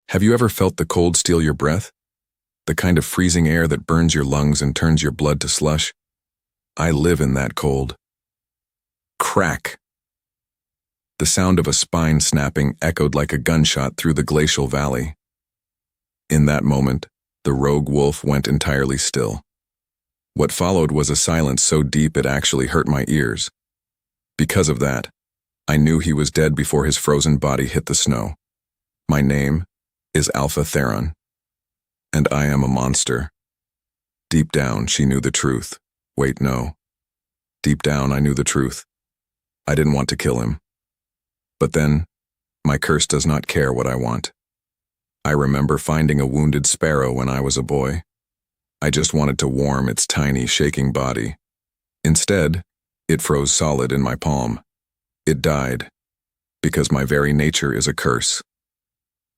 Have you ever felt the cold steal your breath? The kind of freezing air that burns your lungs and turns your blood to slush? I live in that cold. Crack! The sound of a spine snapping echoed like a gunshot through the glacial valley. In that moment, the rogue wolf went entirely still. What followed was a silence so deep it actually hurt my ears. Because of that, I knew he was dead before his frozen body hit the snow. My name is Alpha Theron, and I am a monster. Deep down, she knew the truth. Wait, no. Deep down, I knew the truth. I didn't want to kill him. But then, my curse does not care what I want. I remember finding a wounded sparrow when I was a boy. I just wanted to warm its tiny, shaking body. Instead, it froze solid in my palm. It died, because my very nature is a curse.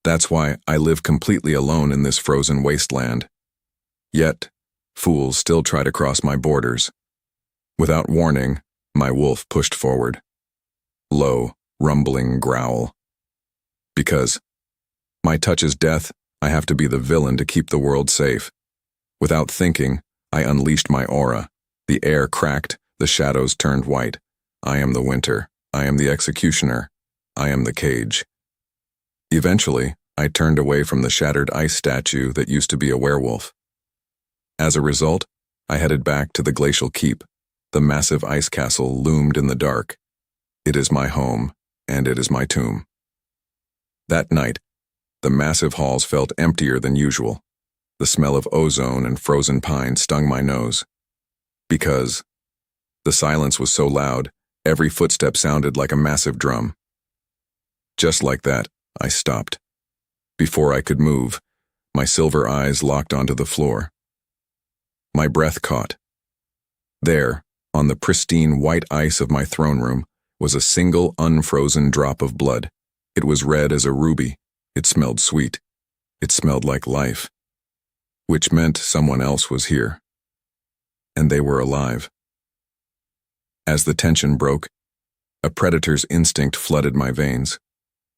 That's why I live completely alone in this frozen wasteland. Yet, fools still try to cross my borders. Without warning, my wolf pushed forward. Low, rumbling growl. Because my touch is death, I have to be the villain to keep the world safe. Without thinking, I unleashed my aura. The air cracked, the shadows turned white. I am the winter. I am the executioner. I am the cage. Eventually, I turned away from the shattered ice statue that used to be a werewolf. As a result, I headed back to the glacial keep. The massive ice castle loomed in the dark. It is my home, and it is my tomb. That night, the massive halls felt emptier than usual. The smell of ozone and frozen pine stung my nose. Because the silence was so loud, every footstep sounded like a massive drum. Just like that, I stopped. Before I could move, my silver eyes locked onto the floor. My breath caught. There, on the pristine white ice of my throne room, was a single unfrozen drop of blood. It was red as a ruby. It smelled sweet. It smelled like life. Which meant someone else was here. And they were alive. As the tension broke, a predator's instinct flooded my veins.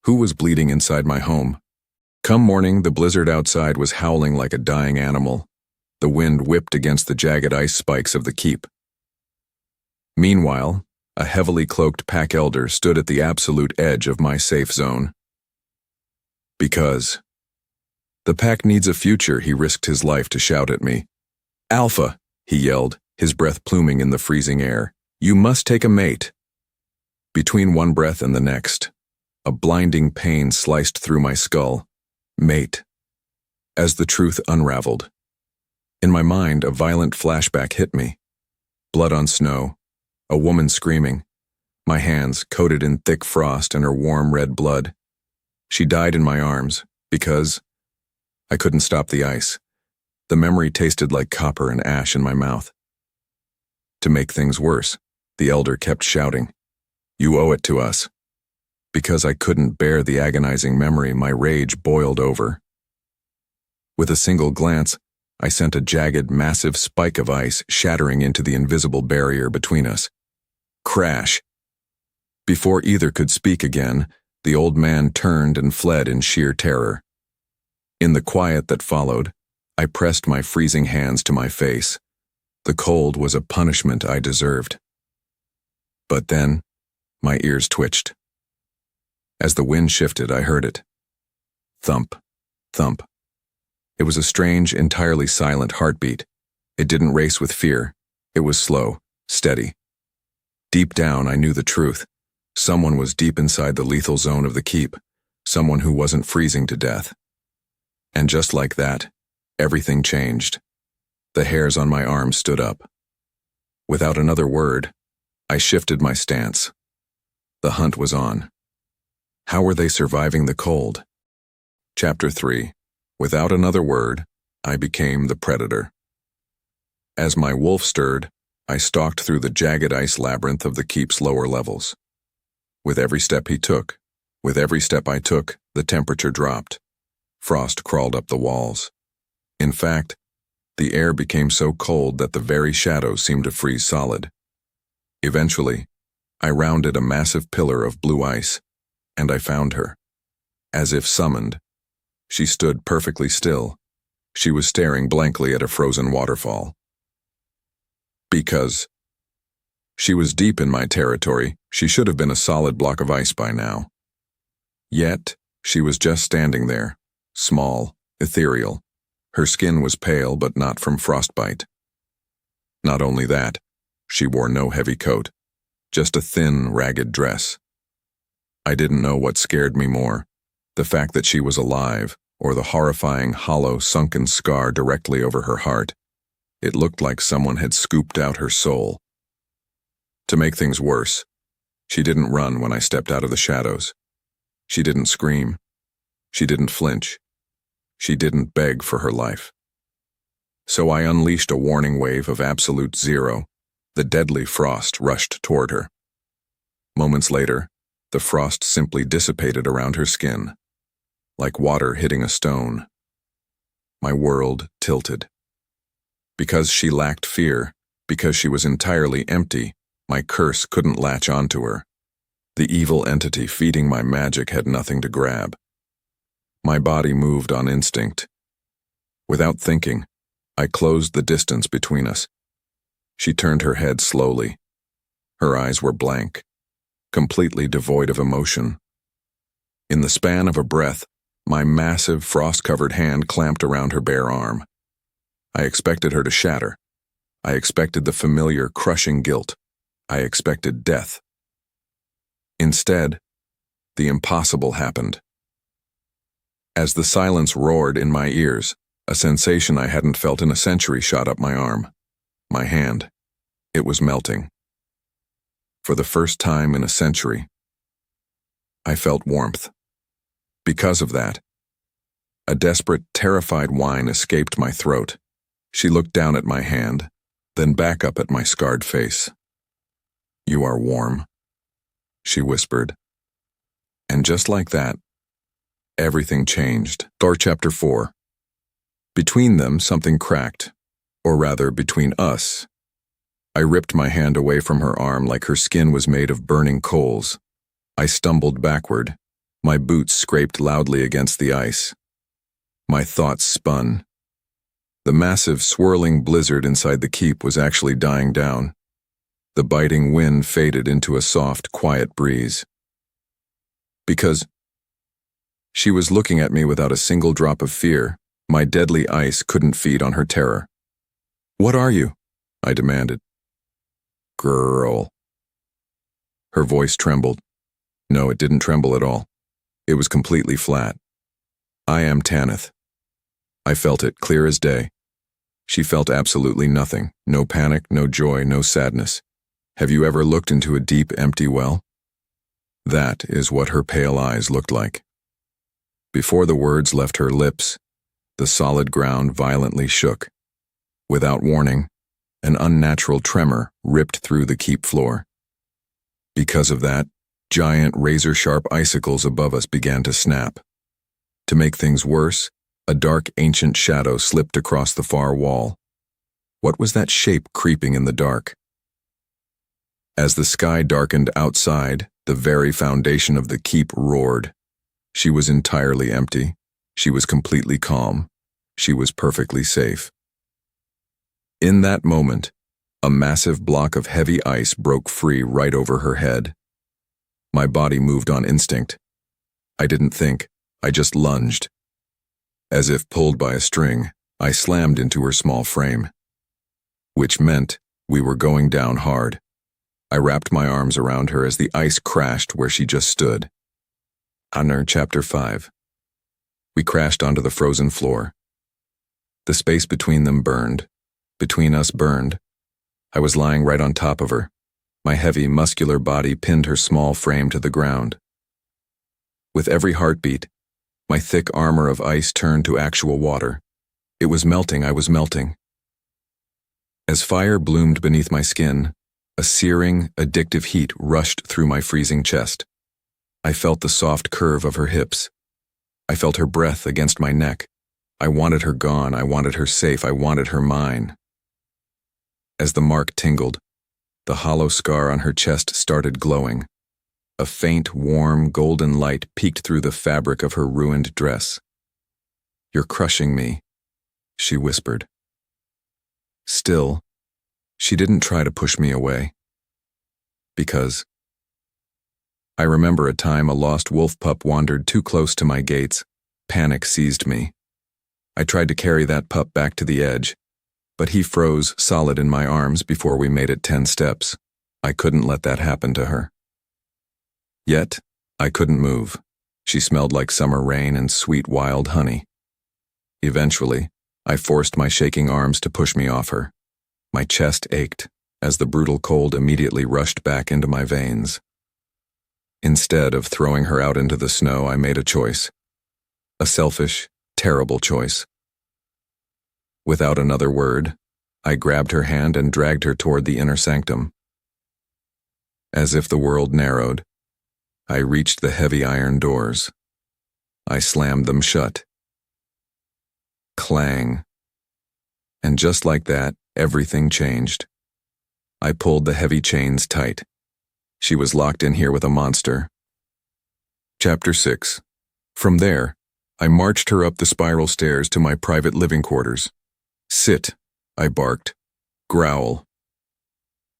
Who was bleeding inside my home? Come morning, the blizzard outside was howling like a dying animal. The wind whipped against the jagged ice spikes of the keep. Meanwhile, a heavily cloaked pack elder stood at the absolute edge of my safe zone. Because the pack needs a future, he risked his life to shout at me. Alpha, he yelled, his breath pluming in the freezing air. You must take a mate. Between one breath and the next, a blinding pain sliced through my skull. Mate. As the truth unraveled. In my mind, a violent flashback hit me. Blood on snow, a woman screaming, my hands coated in thick frost and her warm red blood. She died in my arms, because I couldn't stop the ice. The memory tasted like copper and ash in my mouth. To make things worse, the elder kept shouting, You owe it to us. Because I couldn't bear the agonizing memory, my rage boiled over. With a single glance, I sent a jagged, massive spike of ice shattering into the invisible barrier between us. Crash! Before either could speak again, the old man turned and fled in sheer terror. In the quiet that followed, I pressed my freezing hands to my face. The cold was a punishment I deserved. But then, my ears twitched. As the wind shifted, I heard it. Thump, thump. It was a strange, entirely silent heartbeat. It didn't race with fear. It was slow, steady. Deep down, I knew the truth. Someone was deep inside the lethal zone of the keep. Someone who wasn't freezing to death. And just like that, everything changed. The hairs on my arms stood up. Without another word, I shifted my stance. The hunt was on. How were they surviving the cold? Chapter 3. Without another word, I became the predator. As my wolf stirred, I stalked through the jagged ice labyrinth of the keep's lower levels. With every step he took, with every step I took, the temperature dropped. Frost crawled up the walls. In fact, the air became so cold that the very shadows seemed to freeze solid. Eventually, I rounded a massive pillar of blue ice, and I found her. As if summoned, She stood perfectly still. She was staring blankly at a frozen waterfall. Because she was deep in my territory, she should have been a solid block of ice by now. Yet, she was just standing there, small, ethereal. Her skin was pale but not from frostbite. Not only that, she wore no heavy coat, just a thin, ragged dress. I didn't know what scared me more, the fact that she was alive, or the horrifying, hollow, sunken scar directly over her heart. It looked like someone had scooped out her soul. To make things worse, she didn't run when I stepped out of the shadows. She didn't scream. She didn't flinch. She didn't beg for her life. So I unleashed a warning wave of absolute zero. The deadly frost rushed toward her. Moments later, the frost simply dissipated around her skin, like water hitting a stone. My world tilted. Because she lacked fear, because she was entirely empty, my curse couldn't latch onto her. The evil entity feeding my magic had nothing to grab. My body moved on instinct. Without thinking, I closed the distance between us. She turned her head slowly. Her eyes were blank, completely devoid of emotion. In the span of a breath, my massive, frost-covered hand clamped around her bare arm. I expected her to shatter. I expected the familiar, crushing guilt. I expected death. Instead, the impossible happened. As the silence roared in my ears, a sensation I hadn't felt in a century shot up my arm. My hand. It was melting. For the first time in a century, I felt warmth. Because of that, a desperate, terrified whine escaped my throat. She looked down at my hand, then back up at my scarred face. "You are warm," she whispered. And just like that, everything changed. Chapter 4. Between them, something cracked. Or rather, between us. I ripped my hand away from her arm like her skin was made of burning coals. I stumbled backward. My boots scraped loudly against the ice. My thoughts spun. The massive, swirling blizzard inside the keep was actually dying down. The biting wind faded into a soft, quiet breeze. Because she was looking at me without a single drop of fear, my deadly ice couldn't feed on her terror. "What are you?" I demanded. "Girl." Her voice trembled. No, it didn't tremble at all. It was completely flat. "I am Tanith." I felt it clear as day. She felt absolutely nothing. No panic, no joy, no sadness. Have you ever looked into a deep, empty well? That is what her pale eyes looked like. Before the words left her lips, the solid ground violently shook. Without warning, an unnatural tremor ripped through the keep floor. Because of that, giant razor-sharp icicles above us began to snap. To make things worse, a dark ancient shadow slipped across the far wall. What was that shape creeping in the dark? As the sky darkened outside, the very foundation of the keep roared. She was entirely empty. She was completely calm. She was perfectly safe. In that moment, a massive block of heavy ice broke free right over her head. My body moved on instinct. I didn't think, I just lunged. As if pulled by a string, I slammed into her small frame. Which meant we were going down hard. I wrapped my arms around her as the ice crashed where she just stood. Chapter 5. We crashed onto the frozen floor. The space between them burned. Between us burned. I was lying right on top of her. My heavy, muscular body pinned her small frame to the ground. With every heartbeat, my thick armor of ice turned to actual water. It was melting, I was melting. As fire bloomed beneath my skin, a searing, addictive heat rushed through my freezing chest. I felt the soft curve of her hips. I felt her breath against my neck. I wanted her gone, I wanted her safe, I wanted her mine. As the mark tingled, the hollow scar on her chest started glowing. A faint, warm, golden light peeked through the fabric of her ruined dress. "You're crushing me," she whispered. Still, she didn't try to push me away. Because I remember a time a lost wolf pup wandered too close to my gates. Panic seized me. I tried to carry that pup back to the edge, but he froze solid in my arms before we made it 10 steps. I couldn't let that happen to her. Yet, I couldn't move. She smelled like summer rain and sweet wild honey. Eventually, I forced my shaking arms to push me off her. My chest ached as the brutal cold immediately rushed back into my veins. Instead of throwing her out into the snow, I made a choice. A selfish, terrible choice. Without another word, I grabbed her hand and dragged her toward the inner sanctum. As if the world narrowed, I reached the heavy iron doors. I slammed them shut. Clang. And just like that, everything changed. I pulled the heavy chains tight. She was locked in here with a monster. Chapter 6. From there, I marched her up the spiral stairs to my private living quarters. "Sit," I barked. "Growl."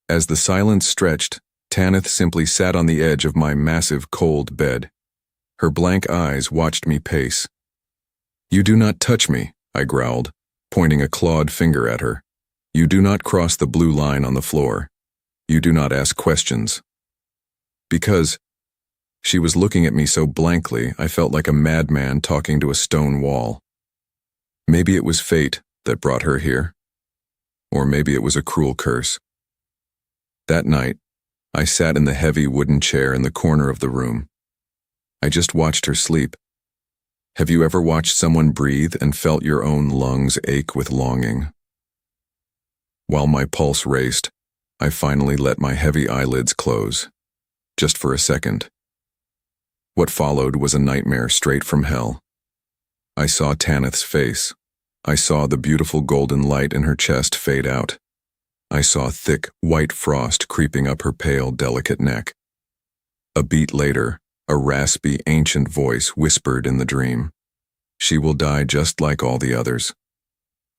As the silence stretched, Tanith simply sat on the edge of my massive, cold bed. Her blank eyes watched me pace. "You do not touch me," I growled, pointing a clawed finger at her. "You do not cross the blue line on the floor. You do not ask questions." Because she was looking at me so blankly, I felt like a madman talking to a stone wall. Maybe it was fate that brought her here. Or maybe it was a cruel curse. That night, I sat in the heavy wooden chair in the corner of the room. I just watched her sleep. Have you ever watched someone breathe and felt your own lungs ache with longing? While my pulse raced, I finally let my heavy eyelids close. Just for a second. What followed was a nightmare straight from hell. I saw Tanith's face. I saw the beautiful golden light in her chest fade out. I saw thick, white frost creeping up her pale, delicate neck. A beat later, a raspy, ancient voice whispered in the dream. "She will die just like all the others."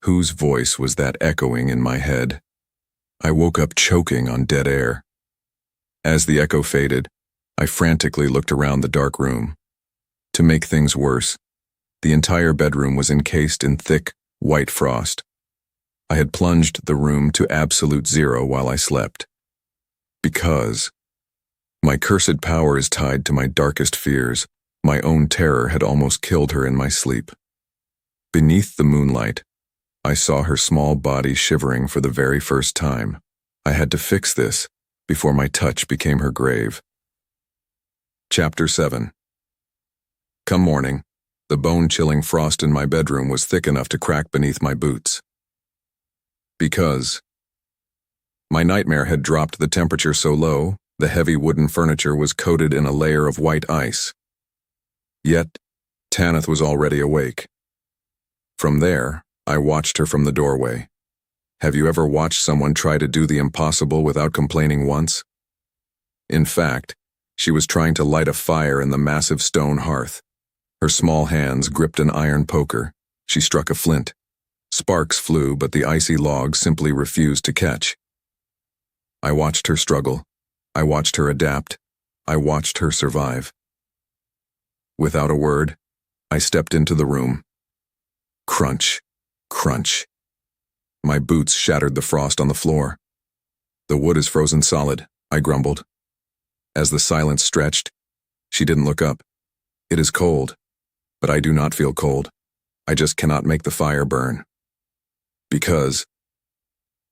Whose voice was that echoing in my head? I woke up choking on dead air. As the echo faded, I frantically looked around the dark room. To make things worse, the entire bedroom was encased in thick, white frost. I had plunged the room to absolute zero while I slept. Because my cursed power is tied to my darkest fears, my own terror had almost killed her in my sleep. Beneath the moonlight, I saw her small body shivering for the very first time. I had to fix this before my touch became her grave. Chapter 7. Come morning, the bone-chilling frost in my bedroom was thick enough to crack beneath my boots. Because my nightmare had dropped the temperature so low, the heavy wooden furniture was coated in a layer of white ice. Yet, Tanith was already awake. From there, I watched her from the doorway. Have you ever watched someone try to do the impossible without complaining once? In fact, she was trying to light a fire in the massive stone hearth. Her small hands gripped an iron poker. She struck a flint. Sparks flew, but the icy log simply refused to catch. I watched her struggle. I watched her adapt. I watched her survive. Without a word, I stepped into the room. Crunch, crunch. My boots shattered the frost on the floor. "The wood is frozen solid," I grumbled. As the silence stretched, she didn't look up. "It is cold, but I do not feel cold. I just cannot make the fire burn." Because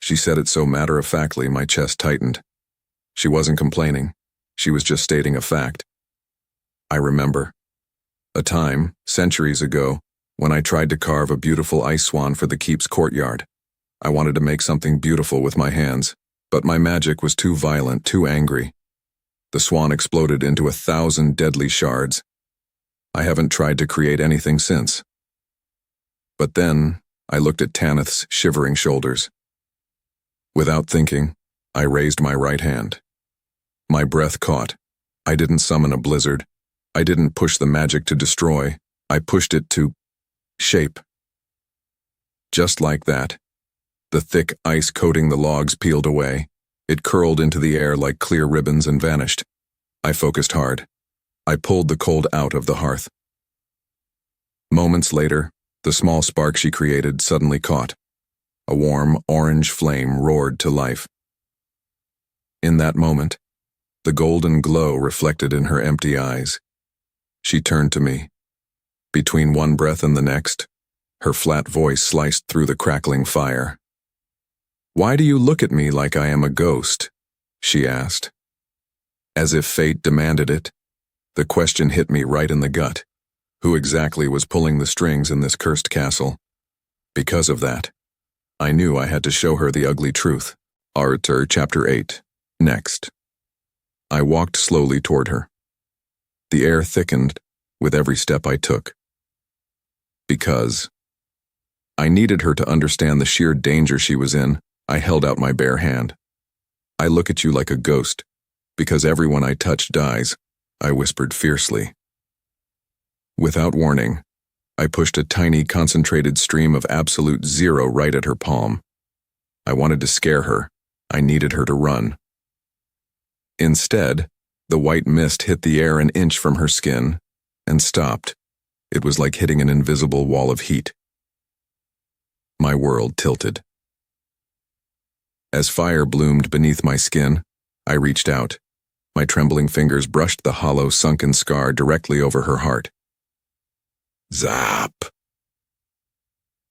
she said it so matter-of-factly, my chest tightened. She wasn't complaining. She was just stating a fact. I remember a time, centuries ago, when I tried to carve a beautiful ice swan for the keep's courtyard. I wanted to make something beautiful with my hands, but my magic was too violent, too angry. The swan exploded into 1,000 deadly shards. I haven't tried to create anything since. But then, I looked at Tanith's shivering shoulders. Without thinking, I raised my right hand. My breath caught. I didn't summon a blizzard. I didn't push the magic to destroy. I pushed it to shape. Just like that, the thick ice coating the logs peeled away. It curled into the air like clear ribbons and vanished. I focused hard. I pulled the cold out of the hearth. Moments later, the small spark she created suddenly caught. A warm, orange flame roared to life. In that moment, the golden glow reflected in her empty eyes. She turned to me. Between one breath and the next, her flat voice sliced through the crackling fire. "Why do you look at me like I am a ghost?" she asked. As if fate demanded it, the question hit me right in the gut. Who exactly was pulling the strings in this cursed castle? Because of that, I knew I had to show her the ugly truth. Arthur, Chapter 8. Next. I walked slowly toward her. The air thickened with every step I took. Because I needed her to understand the sheer danger she was in, I held out my bare hand. "I look at you like a ghost, because everyone I touch dies," I whispered fiercely. Without warning, I pushed a tiny concentrated stream of absolute zero right at her palm. I wanted to scare her. I needed her to run. Instead, the white mist hit the air an inch from her skin and stopped. It was like hitting an invisible wall of heat. My world tilted. As fire bloomed beneath my skin, I reached out. My trembling fingers brushed the hollow, sunken scar directly over her heart. Zap!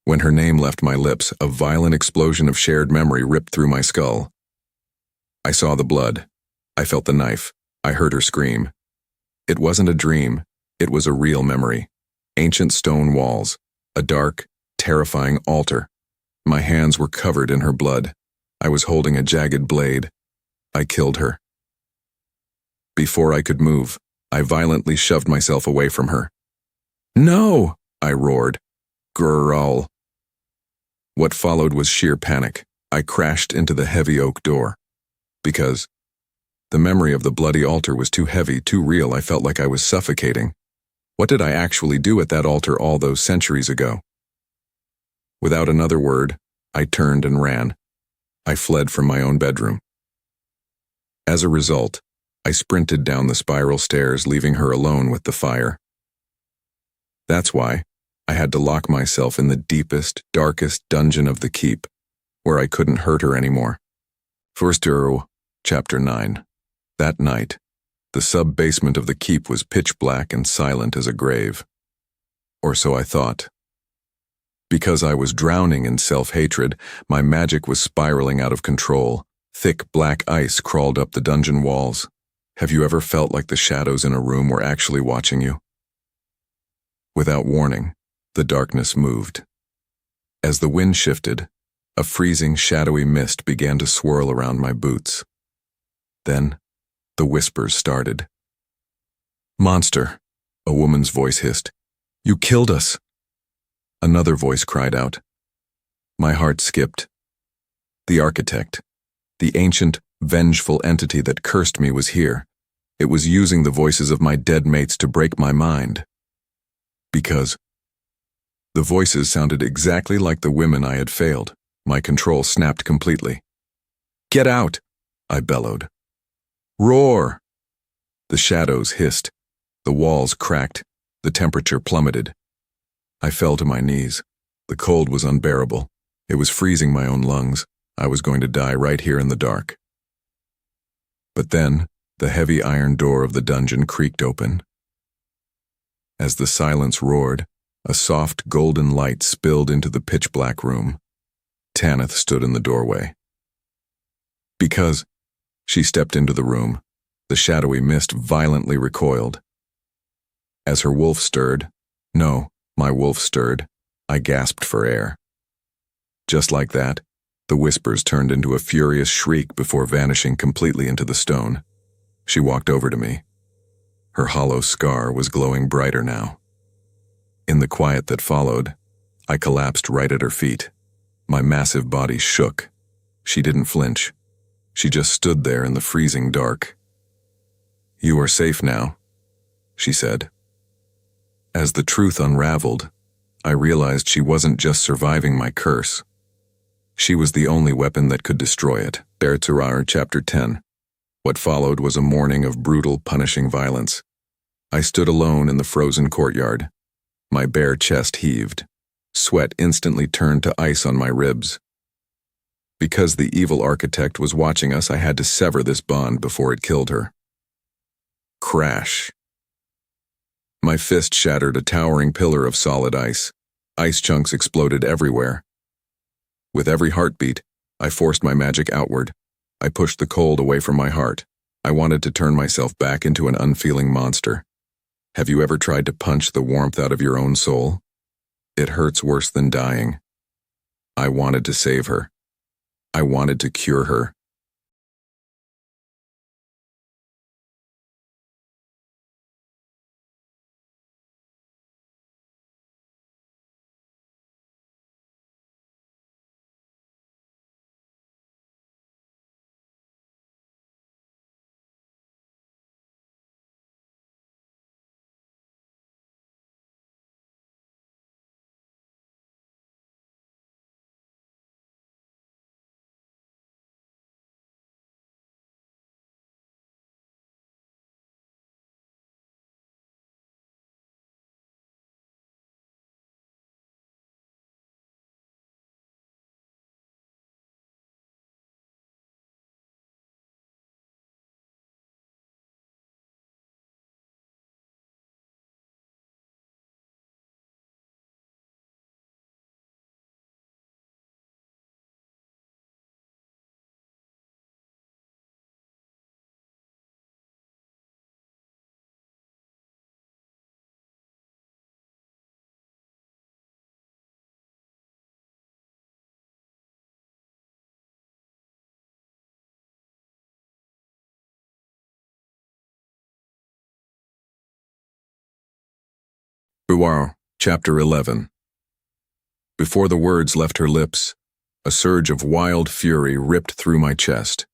When her name left my lips, a violent explosion of shared memory ripped through my skull. I saw the blood. I felt the knife. I heard her scream. It wasn't a dream. It was a real memory. Ancient stone walls. A dark, terrifying altar. My hands were covered in her blood. I was holding a jagged blade. I killed her. Before I could move, I violently shoved myself away from her. "No!" I roared. Grrrl. What followed was sheer panic. I crashed into the heavy oak door. Because the memory of the bloody altar was too heavy, too real. I felt like I was suffocating. What did I actually do at that altar all those centuries ago? Without another word, I turned and ran. I fled from my own bedroom. As a result, I sprinted down the spiral stairs, leaving her alone with the fire. That's why I had to lock myself in the deepest, darkest dungeon of the keep, where I couldn't hurt her anymore. Chapter 9. That night, the sub-basement of the keep was pitch black and silent as a grave. Or so I thought. Because I was drowning in self-hatred, my magic was spiraling out of control. Thick black ice crawled up the dungeon walls. Have you ever felt like the shadows in a room were actually watching you? Without warning, the darkness moved. As the wind shifted, a freezing, shadowy mist began to swirl around my boots. Then, the whispers started. "Monster," a woman's voice hissed. "You killed us." Another voice cried out. My heart skipped. The architect, the ancient, vengeful entity that cursed me, was here. It was using the voices of my dead mates to break my mind. Because the voices sounded exactly like the women I had failed. My control snapped completely. "Get out!" I bellowed. "Roar!" The shadows hissed. The walls cracked. The temperature plummeted. I fell to my knees. The cold was unbearable. It was freezing my own lungs. I was going to die right here in the dark. But then, the heavy iron door of the dungeon creaked open. As the silence roared, a soft golden light spilled into the pitch-black room. Tanith stood in the doorway. Because she stepped into the room, the shadowy mist violently recoiled. As her wolf stirred, no, my wolf stirred, I gasped for air. Just like that, the whispers turned into a furious shriek before vanishing completely into the stone. She walked over to me. Her hollow scar was glowing brighter now. In the quiet that followed, I collapsed right at her feet. My massive body shook. She didn't flinch. She just stood there in the freezing dark. "You are safe now," she said. As the truth unraveled, I realized she wasn't just surviving my curse. She was the only weapon that could destroy it. Treacherous, Chapter 10. What followed was a morning of brutal, punishing violence. I stood alone in the frozen courtyard. My bare chest heaved. Sweat instantly turned to ice on my ribs. Because the evil architect was watching us, I had to sever this bond before it killed her. Crash. My fist shattered a towering pillar of solid ice. Ice chunks exploded everywhere. With every heartbeat, I forced my magic outward. I pushed the cold away from my heart. I wanted to turn myself back into an unfeeling monster. Have you ever tried to punch the warmth out of your own soul? It hurts worse than dying. I wanted to save her. I wanted to cure her. Chapter 11. Before the words left her lips, a surge of wild fury ripped through my chest.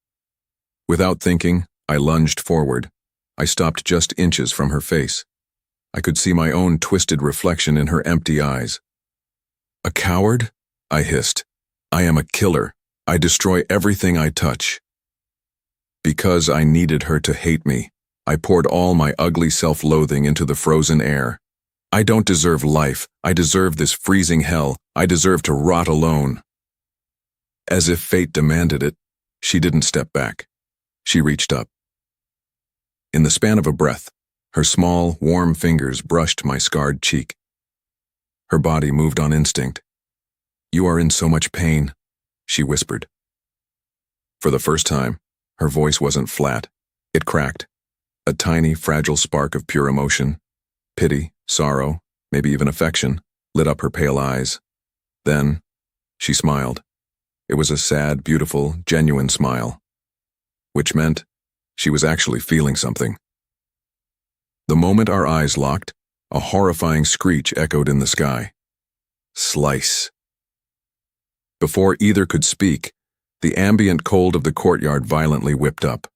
Without thinking, I lunged forward. I stopped just inches from her face. I could see my own twisted reflection in her empty eyes. A coward? I hissed. I am a killer. I destroy everything I touch. Because I needed her to hate me, I poured all my ugly self-loathing into the frozen air. I don't deserve life. I deserve this freezing hell. I deserve to rot alone. As if fate demanded it, she didn't step back. She reached up. In the span of a breath, her small, warm fingers brushed my scarred cheek. Her body moved on instinct. "You are in so much pain," she whispered. For the first time, her voice wasn't flat. It cracked. A tiny, fragile spark of pure emotion. Pity, sorrow, maybe even affection, lit up her pale eyes. Then, she smiled. It was a sad, beautiful, genuine smile. Which meant she was actually feeling something. The moment our eyes locked, a horrifying screech echoed in the sky. Slice. Before either could speak, the ambient cold of the courtyard violently whipped up.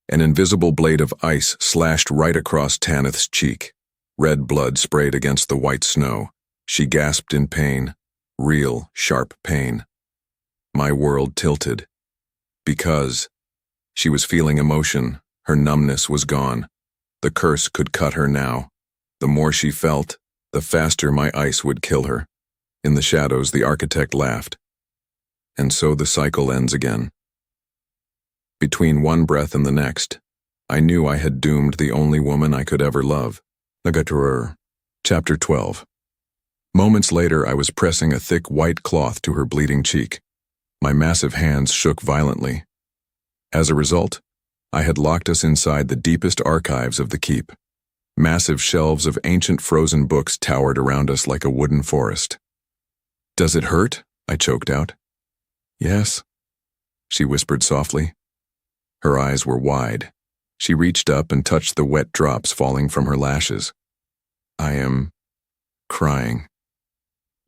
An invisible blade of ice slashed right across Tanith's cheek. Red blood sprayed against the white snow. She gasped in pain. Real, sharp pain. My world tilted. Because she was feeling emotion, her numbness was gone. The curse could cut her now. The more she felt, the faster my ice would kill her. In the shadows, the architect laughed. And so the cycle ends again. Between one breath and the next, I knew I had doomed the only woman I could ever love. Chapter 12. Moments later, I was pressing a thick white cloth to her bleeding cheek. My massive hands shook violently. As a result, I had locked us inside the deepest archives of the keep. Massive shelves of ancient frozen books towered around us like a wooden forest. "Does it hurt?" I choked out. "Yes," she whispered softly. Her eyes were wide. She reached up and touched the wet drops falling from her lashes. "I am crying."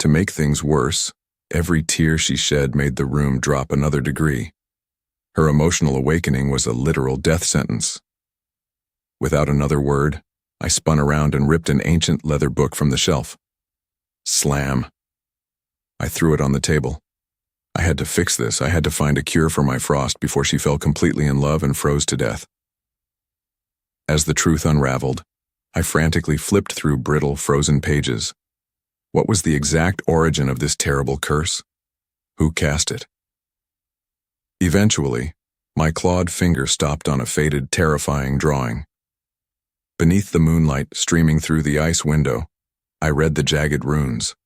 To make things worse, every tear she shed made the room drop another degree. Her emotional awakening was a literal death sentence. Without another word, I spun around and ripped an ancient leather book from the shelf. Slam. I threw it on the table. I had to fix this. I had to find a cure for my frost before she fell completely in love and froze to death. As the truth unraveled, I frantically flipped through brittle, frozen pages. What was the exact origin of this terrible curse? Who cast it? Eventually, my clawed finger stopped on a faded, terrifying drawing. Beneath the moonlight streaming through the ice window, I read the jagged runes.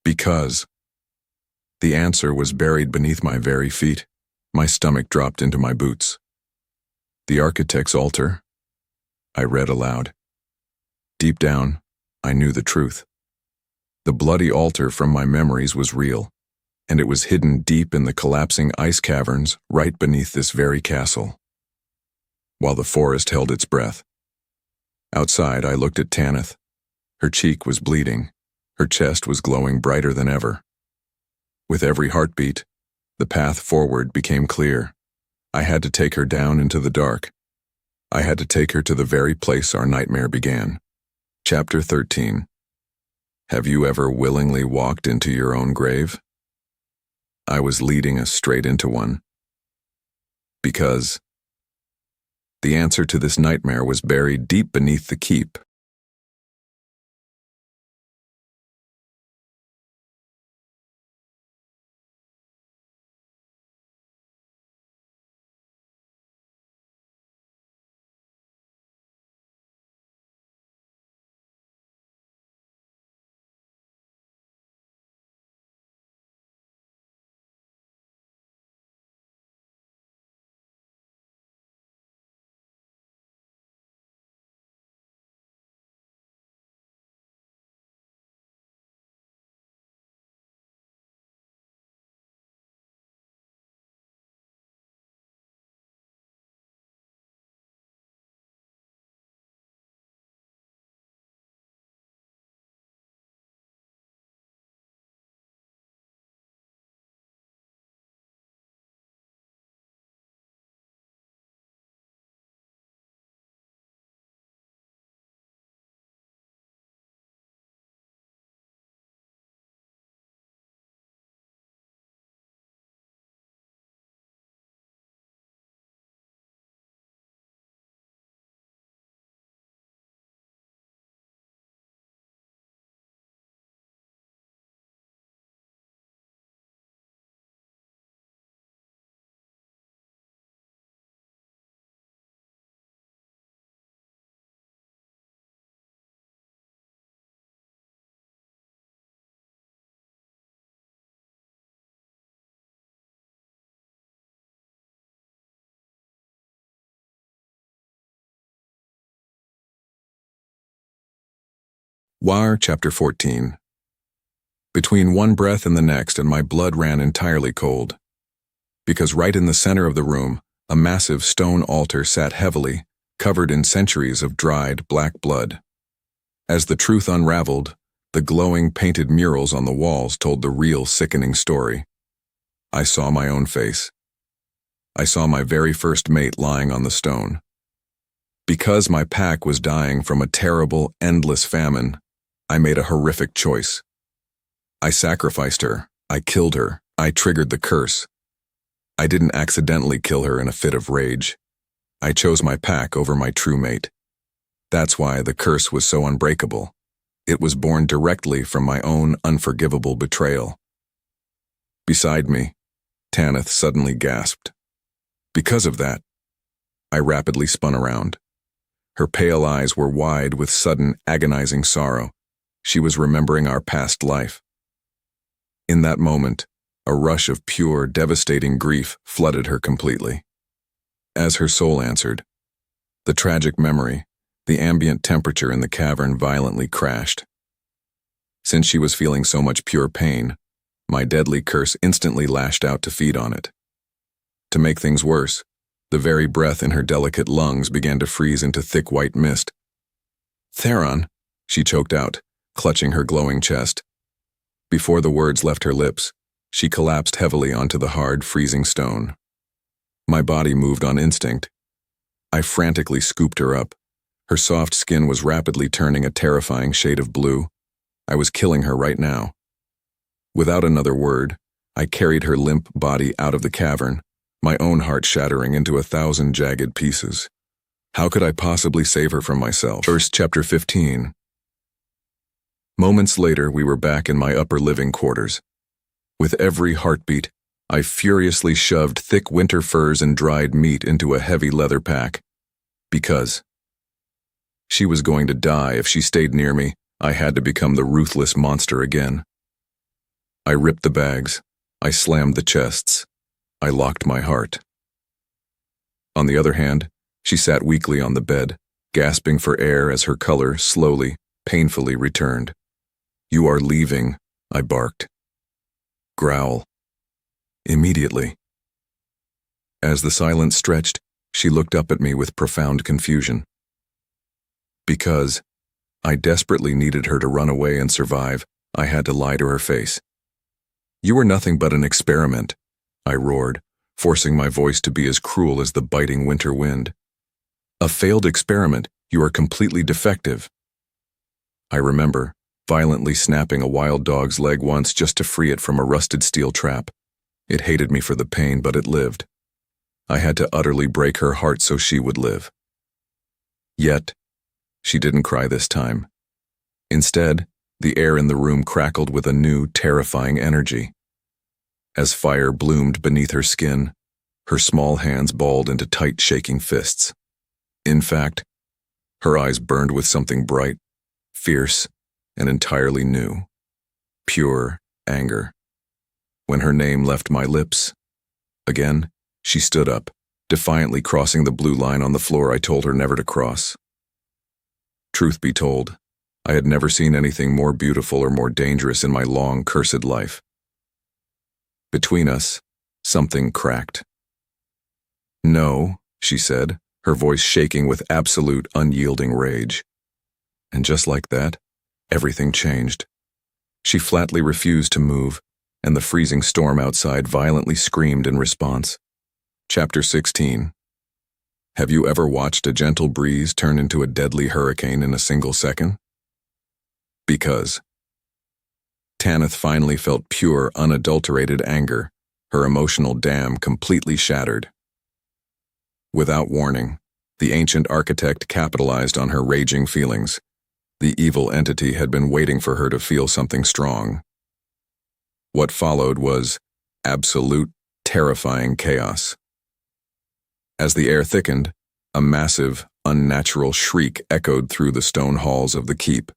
Because. The answer was buried beneath my very feet. My stomach dropped into my boots. The architect's altar, I read aloud. Deep down, I knew the truth. The bloody altar from my memories was real, and it was hidden deep in the collapsing ice caverns right beneath this very castle. While the forest held its breath. Outside, I looked at Tanith. Her cheek was bleeding. Her chest was glowing brighter than ever. With every heartbeat, the path forward became clear. I had to take her down into the dark. I had to take her to the very place our nightmare began. Chapter 13. Have you ever willingly walked into your own grave? I was leading us straight into one. Because the answer to this nightmare was buried deep beneath the keep. War, Chapter 14. Between one breath and the next, and my blood ran entirely cold. Because right in the center of the room, a massive stone altar sat heavily, covered in centuries of dried black blood. As the truth unraveled, the glowing painted murals on the walls told the real sickening story. I saw my own face. I saw my very first mate lying on the stone. Because my pack was dying from a terrible, endless famine, I made a horrific choice. I sacrificed her. I killed her. I triggered the curse. I didn't accidentally kill her in a fit of rage. I chose my pack over my true mate. That's why the curse was so unbreakable. It was born directly from my own unforgivable betrayal. Beside me, Tanith suddenly gasped. Because of that, I rapidly spun around. Her pale eyes were wide with sudden, agonizing sorrow. She was remembering our past life. In that moment, a rush of pure, devastating grief flooded her completely. As her soul answered, the tragic memory, the ambient temperature in the cavern violently crashed. Since she was feeling so much pure pain, my deadly curse instantly lashed out to feed on it. To make things worse, the very breath in her delicate lungs began to freeze into thick white mist. "Theron," she choked out, clutching her glowing chest. Before the words left her lips, she collapsed heavily onto the hard, freezing stone. My body moved on instinct. I frantically scooped her up. Her soft skin was rapidly turning a terrifying shade of blue. I was killing her right now. Without another word, I carried her limp body out of the cavern, my own heart shattering into 1,000 jagged pieces. How could I possibly save her from myself? Chapter 15. Moments later, we were back in my upper living quarters. With every heartbeat, I furiously shoved thick winter furs and dried meat into a heavy leather pack. Because she was going to die if she stayed near me, I had to become the ruthless monster again. I ripped the bags. I slammed the chests. I locked my heart. On the other hand, she sat weakly on the bed, gasping for air as her color slowly, painfully returned. "You are leaving," I barked. "Growl." "Immediately." As the silence stretched, she looked up at me with profound confusion. Because I desperately needed her to run away and survive, I had to lie to her face. "You were nothing but an experiment," I roared, forcing my voice to be as cruel as the biting winter wind. "A failed experiment. You are completely defective." I remember violently snapping a wild dog's leg once just to free it from a rusted steel trap. It hated me for the pain, but it lived. I had to utterly break her heart so she would live. Yet, she didn't cry this time. Instead, the air in the room crackled with a new, terrifying energy. As fire bloomed beneath her skin, her small hands balled into tight, shaking fists. In fact, her eyes burned with something bright, fierce, and entirely new. Pure anger. When her name left my lips, again, she stood up, defiantly crossing the blue line on the floor I told her never to cross. Truth be told, I had never seen anything more beautiful or more dangerous in my long, cursed life. Between us, something cracked. "No," she said, her voice shaking with absolute, unyielding rage. And just like that, everything changed. She flatly refused to move, and the freezing storm outside violently screamed in response. Chapter 16. Have you ever watched a gentle breeze turn into a deadly hurricane in a single second? Because Tanith finally felt pure, unadulterated anger, her emotional dam completely shattered. Without warning, the ancient architect capitalized on her raging feelings. The evil entity had been waiting for her to feel something strong. What followed was absolute, terrifying chaos. As the air thickened, a massive, unnatural shriek echoed through the stone halls of the keep.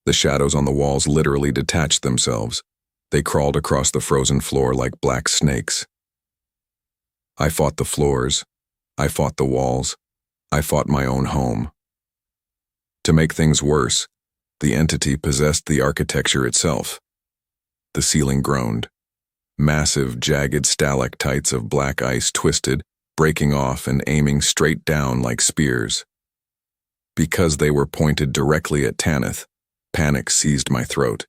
The shadows on the walls literally detached themselves. They crawled across the frozen floor like black snakes. I fought the floors. I fought the walls. I fought my own home. To make things worse, the entity possessed the architecture itself. The ceiling groaned. Massive, jagged stalactites of black ice twisted, breaking off and aiming straight down like spears. Because they were pointed directly at Tanith, panic seized my throat.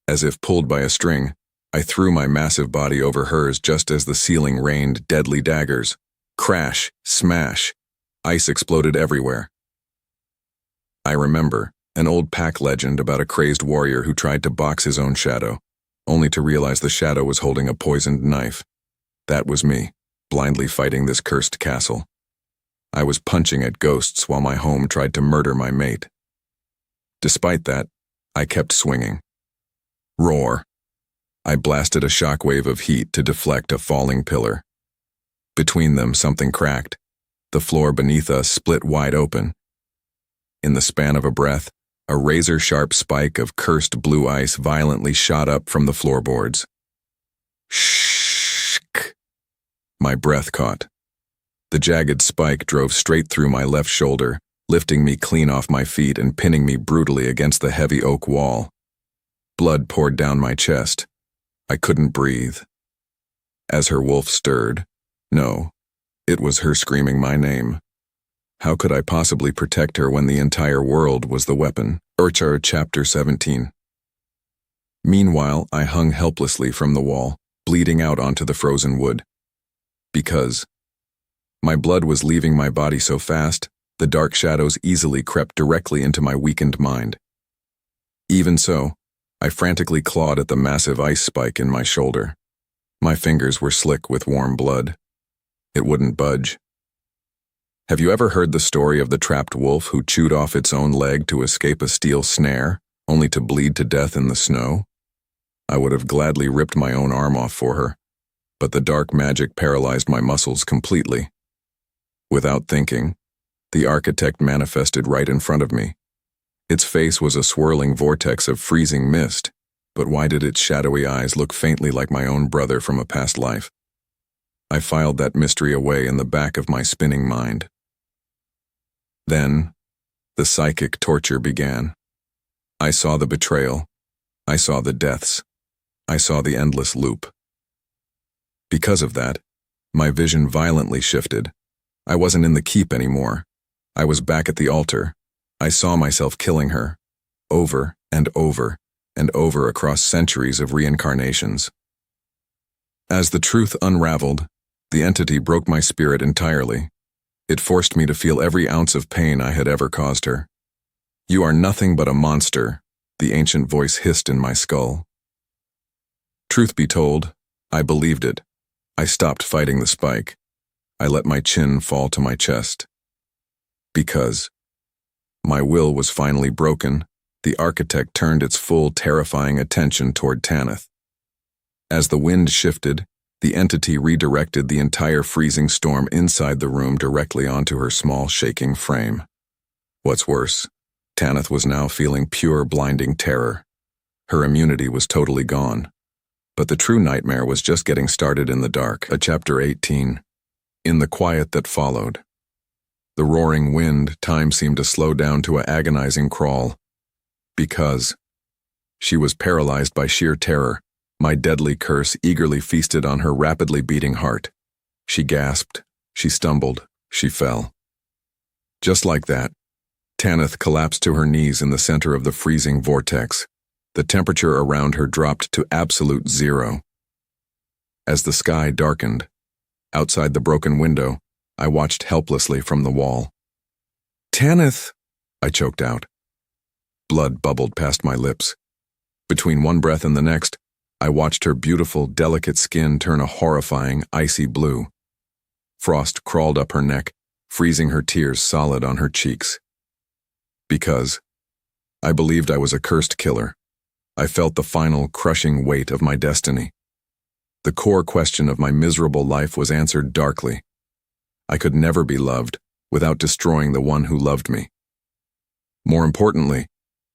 As if pulled by a string, I threw my massive body over hers just as the ceiling rained deadly daggers. Crash, smash, ice exploded everywhere. I remember an old pack legend about a crazed warrior who tried to box his own shadow, only to realize the shadow was holding a poisoned knife. That was me, blindly fighting this cursed castle. I was punching at ghosts while my home tried to murder my mate. Despite that, I kept swinging. Roar. I blasted a shockwave of heat to deflect a falling pillar. Between them, something cracked. The floor beneath us split wide open. In the span of a breath, a razor-sharp spike of cursed blue ice violently shot up from the floorboards. Shhh! My breath caught. The jagged spike drove straight through my left shoulder, lifting me clean off my feet and pinning me brutally against the heavy oak wall. Blood poured down my chest. I couldn't breathe. As her wolf stirred, no, it was her screaming my name. How could I possibly protect her when the entire world was the weapon? Chapter 17. Meanwhile, I hung helplessly from the wall, bleeding out onto the frozen wood. Because my blood was leaving my body so fast, the dark shadows easily crept directly into my weakened mind. Even so, I frantically clawed at the massive ice spike in my shoulder. My fingers were slick with warm blood. It wouldn't budge. Have you ever heard the story of the trapped wolf who chewed off its own leg to escape a steel snare, only to bleed to death in the snow? I would have gladly ripped my own arm off for her, but the dark magic paralyzed my muscles completely. Without thinking, the architect manifested right in front of me. Its face was a swirling vortex of freezing mist, but why did its shadowy eyes look faintly like my own brother from a past life? I filed that mystery away in the back of my spinning mind. Then, the psychic torture began. I saw the betrayal. I saw the deaths. I saw the endless loop. Because of that, my vision violently shifted. I wasn't in the keep anymore. I was back at the altar. I saw myself killing her, over and over and over across centuries of reincarnations. As the truth unraveled, the entity broke my spirit entirely. It forced me to feel every ounce of pain I had ever caused her. "You are nothing but a monster," the ancient voice hissed in my skull. Truth be told, I believed it. I stopped fighting the spike. I let my chin fall to my chest. Because my will was finally broken, the architect turned its full, terrifying attention toward Tanith. As the wind shifted, the entity redirected the entire freezing storm inside the room directly onto her small, shaking frame. What's worse, Tanith was now feeling pure, blinding terror. Her immunity was totally gone. But the true nightmare was just getting started in the dark. Chapter 18. In the quiet that followed. The roaring wind, time seemed to slow down to an agonizing crawl. Because she was paralyzed by sheer terror, my deadly curse eagerly feasted on her rapidly beating heart. She gasped, she stumbled, she fell. Just like that, Tanith collapsed to her knees in the center of the freezing vortex. The temperature around her dropped to absolute zero. As the sky darkened, outside the broken window, I watched helplessly from the wall. "Tanith," I choked out. Blood bubbled past my lips. Between one breath and the next, I watched her beautiful, delicate skin turn a horrifying, icy blue. Frost crawled up her neck, freezing her tears solid on her cheeks. Because I believed I was a cursed killer. I felt the final, crushing weight of my destiny. The core question of my miserable life was answered darkly. I could never be loved without destroying the one who loved me. More importantly,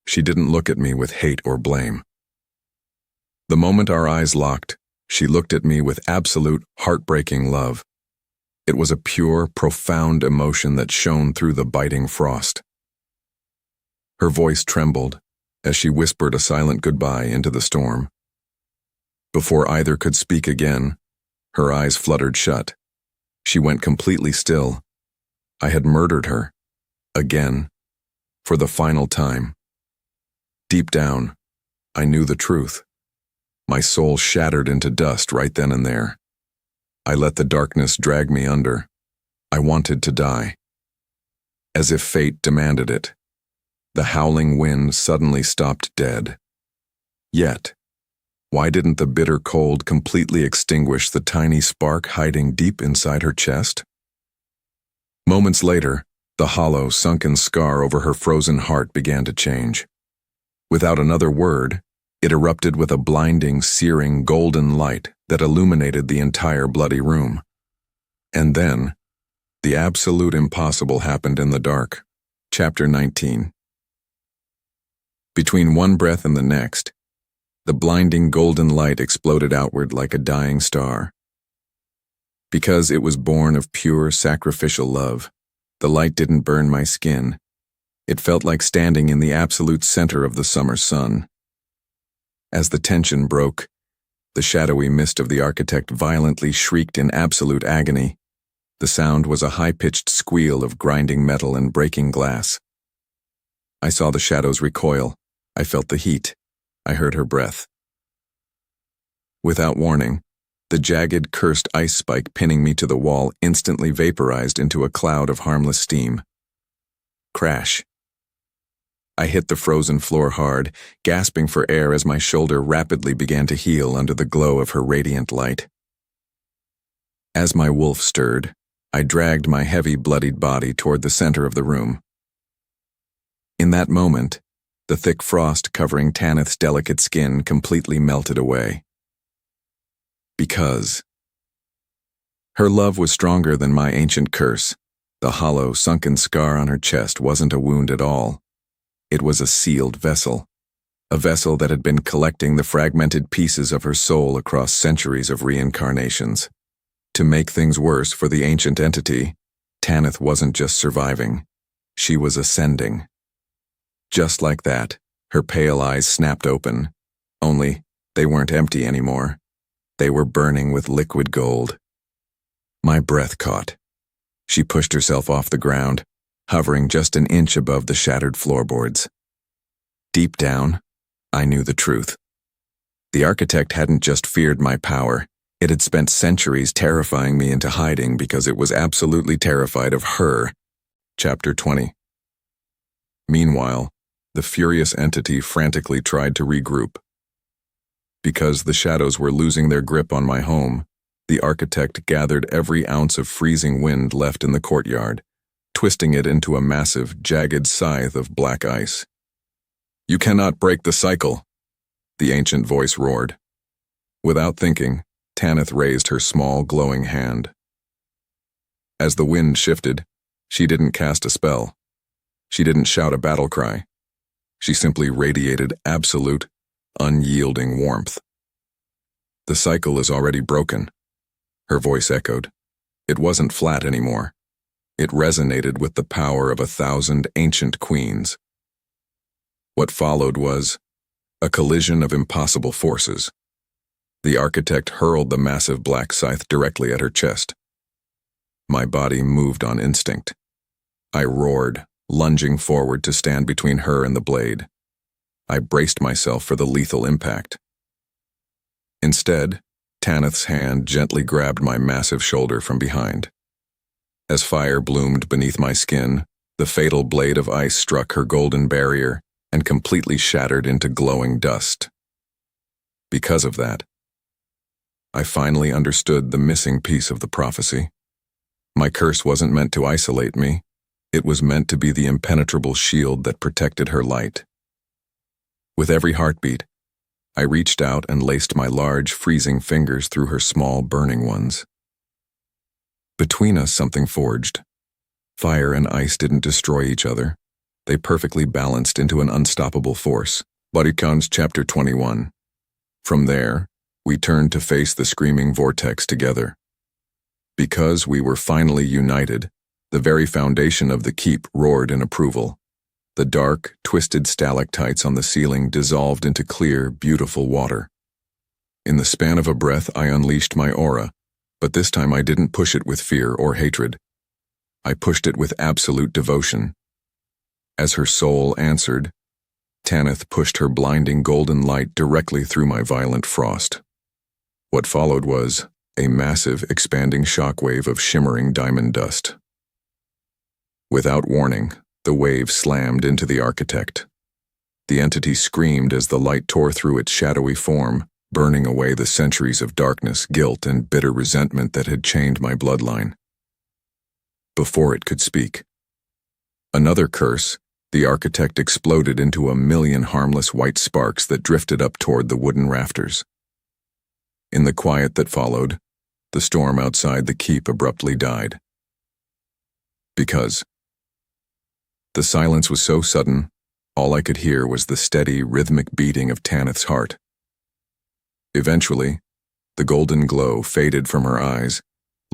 she didn't look at me with hate or blame. The moment our eyes locked, she looked at me with absolute, heartbreaking love. It was a pure, profound emotion that shone through the biting frost. Her voice trembled as she whispered a silent goodbye into the storm. Before either could speak again, her eyes fluttered shut. She went completely still. I had murdered her. Again. For the final time. Deep down, I knew the truth. My soul shattered into dust right then and there. I let the darkness drag me under. I wanted to die. As if fate demanded it. The howling wind suddenly stopped dead. Yet, why didn't the bitter cold completely extinguish the tiny spark hiding deep inside her chest? Moments later, the hollow, sunken scar over her frozen heart began to change. Without another word, it erupted with a blinding, searing, golden light that illuminated the entire bloody room. And then, the absolute impossible happened in the dark. Chapter 19. Between one breath and the next, the blinding golden light exploded outward like a dying star. Because it was born of pure, sacrificial love, the light didn't burn my skin. It felt like standing in the absolute center of the summer sun. As the tension broke, the shadowy mist of the architect violently shrieked in absolute agony. The sound was a high-pitched squeal of grinding metal and breaking glass. I saw the shadows recoil. I felt the heat. I heard her breath. Without warning, the jagged, cursed ice spike pinning me to the wall instantly vaporized into a cloud of harmless steam. Crash. I hit the frozen floor hard, gasping for air as my shoulder rapidly began to heal under the glow of her radiant light. As my wolf stirred, I dragged my heavy, bloodied body toward the center of the room. In that moment, the thick frost covering Tanith's delicate skin completely melted away. Because her love was stronger than my ancient curse. The hollow, sunken scar on her chest wasn't a wound at all. It was a sealed vessel. A vessel that had been collecting the fragmented pieces of her soul across centuries of reincarnations. To make things worse for the ancient entity, Tanith wasn't just surviving. She was ascending. Just like that, her pale eyes snapped open. Only, they weren't empty anymore. They were burning with liquid gold. My breath caught. She pushed herself off the ground, hovering just an inch above the shattered floorboards. Deep down, I knew the truth. The architect hadn't just feared my power. It had spent centuries terrifying me into hiding because it was absolutely terrified of her. Chapter 20. Meanwhile, the furious entity frantically tried to regroup. Because the shadows were losing their grip on my home, the architect gathered every ounce of freezing wind left in the courtyard, twisting it into a massive, jagged scythe of black ice. "You cannot break the cycle," the ancient voice roared. Without thinking, Tanith raised her small, glowing hand. As the wind shifted, she didn't cast a spell. She didn't shout a battle cry. She simply radiated absolute, unyielding warmth. "The cycle is already broken," her voice echoed. It wasn't flat anymore. It resonated with the power of 1,000 ancient queens. What followed was a collision of impossible forces. The architect hurled the massive black scythe directly at her chest. My body moved on instinct. I roared, lunging forward to stand between her and the blade. I braced myself for the lethal impact. Instead, Tanith's hand gently grabbed my massive shoulder from behind. As fire bloomed beneath my skin, the fatal blade of ice struck her golden barrier and completely shattered into glowing dust. Because of that, I finally understood the missing piece of the prophecy. My curse wasn't meant to isolate me. It was meant to be the impenetrable shield that protected her light. With every heartbeat, I reached out and laced my large, freezing fingers through her small, burning ones. Between us, something forged. Fire and ice didn't destroy each other. They perfectly balanced into an unstoppable force. Barren, Chapter 21. From there, we turned to face the screaming vortex together. Because we were finally united, the very foundation of the keep roared in approval. The dark, twisted stalactites on the ceiling dissolved into clear, beautiful water. In the span of a breath, I unleashed my aura, but this time I didn't push it with fear or hatred. I pushed it with absolute devotion. As her soul answered, Tanith pushed her blinding golden light directly through my violent frost. What followed was a massive, expanding shockwave of shimmering diamond dust. Without warning, the wave slammed into the architect. The entity screamed as the light tore through its shadowy form, burning away the centuries of darkness, guilt, and bitter resentment that had chained my bloodline. Before it could speak, another curse, the architect exploded into 1,000,000 harmless white sparks that drifted up toward the wooden rafters. In the quiet that followed, the storm outside the keep abruptly died. Because the silence was so sudden, all I could hear was the steady, rhythmic beating of Tanith's heart. Eventually, the golden glow faded from her eyes,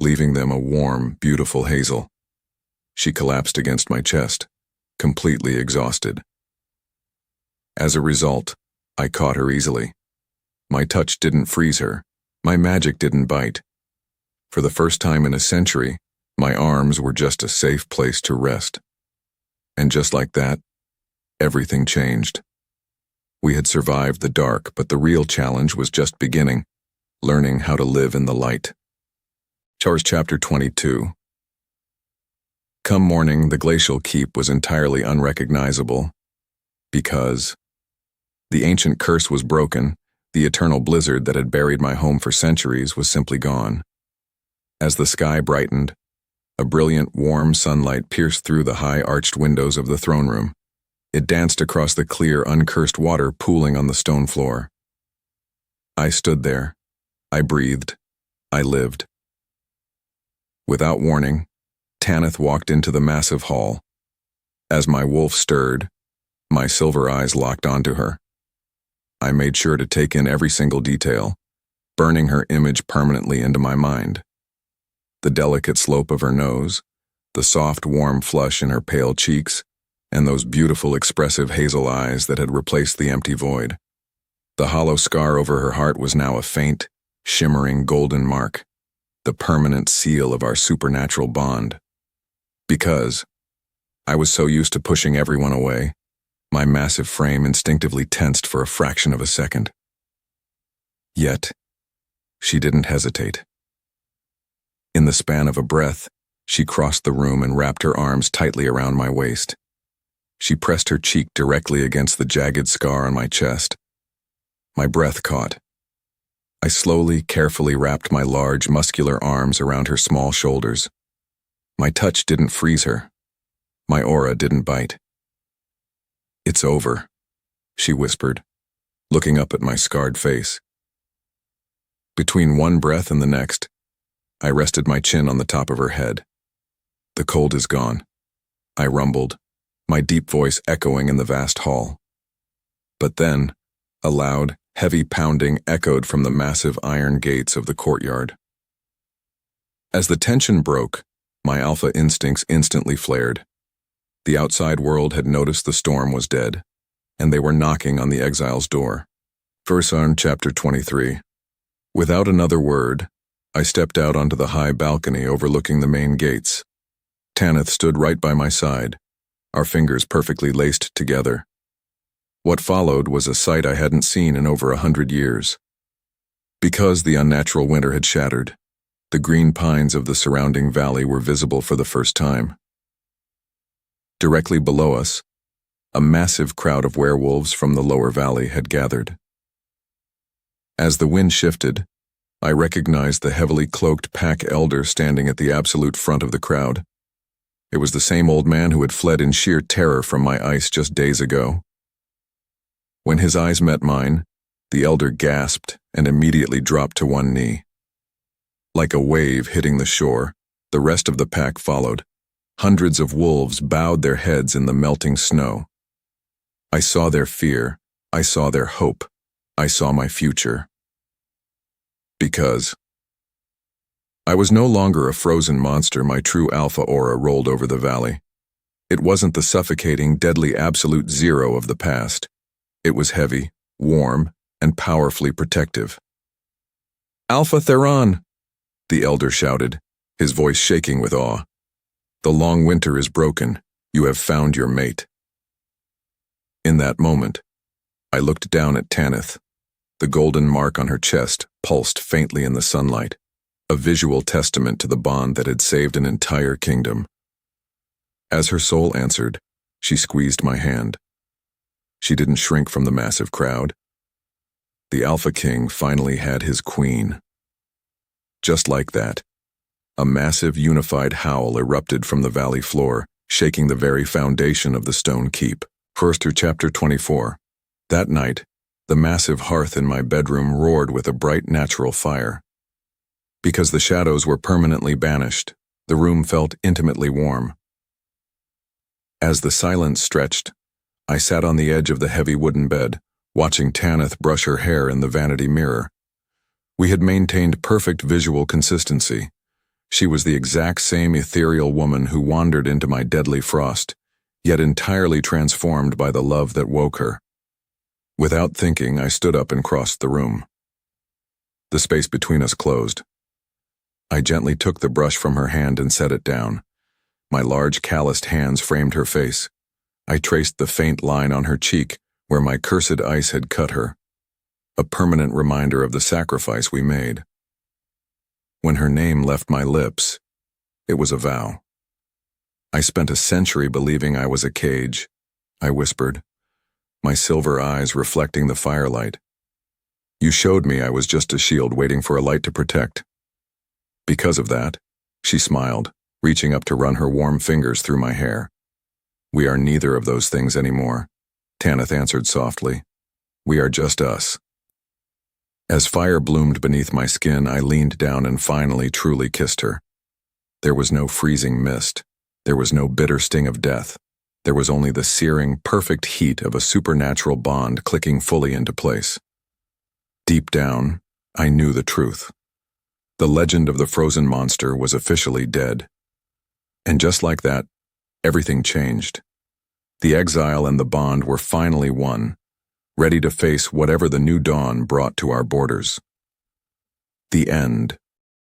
leaving them a warm, beautiful hazel. She collapsed against my chest, completely exhausted. As a result, I caught her easily. My touch didn't freeze her. My magic didn't bite. For the first time in a century, my arms were just a safe place to rest. And just like that, everything changed. We had survived the dark, but the real challenge was just beginning, learning how to live in the light. Chapter 22. Come morning, the glacial keep was entirely unrecognizable. Because the ancient curse was broken, the eternal blizzard that had buried my home for centuries was simply gone. As the sky brightened, a brilliant, warm sunlight pierced through the high arched windows of the throne room. It danced across the clear, uncursed water pooling on the stone floor. I stood there. I breathed. I lived. Without warning, Tanith walked into the massive hall. As my wolf stirred, my silver eyes locked onto her. I made sure to take in every single detail, burning her image permanently into my mind. The delicate slope of her nose, the soft, warm flush in her pale cheeks, and those beautiful, expressive hazel eyes that had replaced the empty void. The hollow scar over her heart was now a faint, shimmering golden mark, the permanent seal of our supernatural bond. Because I was so used to pushing everyone away, my massive frame instinctively tensed for a fraction of a second. Yet, she didn't hesitate. In the span of a breath, she crossed the room and wrapped her arms tightly around my waist. She pressed her cheek directly against the jagged scar on my chest. My breath caught. I slowly, carefully wrapped my large, muscular arms around her small shoulders. My touch didn't freeze her. My aura didn't bite. "It's over," she whispered, looking up at my scarred face. Between one breath and the next, I rested my chin on the top of her head. "The cold is gone," I rumbled, my deep voice echoing in the vast hall. But then, a loud, heavy pounding echoed from the massive iron gates of the courtyard. As the tension broke, my alpha instincts instantly flared. The outside world had noticed the storm was dead, and they were knocking on the exile's door. Verse on chapter 23. Without another word, I stepped out onto the high balcony overlooking the main gates. Tanith stood right by my side, our fingers perfectly laced together. What followed was a sight I hadn't seen in over 100 years. Because the unnatural winter had shattered, the green pines of the surrounding valley were visible for the first time. Directly below us, a massive crowd of werewolves from the lower valley had gathered. As the wind shifted, I recognized the heavily cloaked pack elder standing at the absolute front of the crowd. It was the same old man who had fled in sheer terror from my ice just days ago. When his eyes met mine, the elder gasped and immediately dropped to one knee. Like a wave hitting the shore, the rest of the pack followed. Hundreds of wolves bowed their heads in the melting snow. I saw their fear, I saw their hope, I saw my future. Because I was no longer a frozen monster, my true alpha aura rolled over the valley. It wasn't the suffocating, deadly absolute zero of the past. It was heavy, warm, and powerfully protective. "Alpha Theron!" the elder shouted, his voice shaking with awe. "The long winter is broken. You have found your mate." In that moment, I looked down at Tanith. The golden mark on her chest pulsed faintly in the sunlight, a visual testament to the bond that had saved an entire kingdom. As her soul answered, she squeezed my hand. She didn't shrink from the massive crowd. The Alpha King finally had his queen. Just like that, a massive unified howl erupted from the valley floor, shaking the very foundation of the stone keep. First through chapter 24. That night, the massive hearth in my bedroom roared with a bright natural fire. Because the shadows were permanently banished, the room felt intimately warm. As the silence stretched, I sat on the edge of the heavy wooden bed, watching Tanith brush her hair in the vanity mirror. We had maintained perfect visual consistency. She was the exact same ethereal woman who wandered into my deadly frost, yet entirely transformed by the love that woke her. Without thinking, I stood up and crossed the room. The space between us closed. I gently took the brush from her hand and set it down. My large calloused hands framed her face. I traced the faint line on her cheek where my cursed ice had cut her, a permanent reminder of the sacrifice we made. When her name left my lips, it was a vow. "I spent a century believing I was a cage," I whispered. my silver eyes reflecting the firelight. You showed me I was just a shield waiting for a light to protect. Because of that, she smiled, reaching up to run her warm fingers through my hair. We are neither of those things anymore, Tanith answered softly. We are just us. As fire bloomed beneath my skin, I leaned down and finally truly kissed her. There was no freezing mist. There was no bitter sting of death. There was only the searing, perfect heat of a supernatural bond clicking fully into place. Deep down, I knew the truth. The legend of the frozen monster was officially dead. And just like that, everything changed. The exile and the bond were finally one, ready to face whatever the new dawn brought to our borders. The end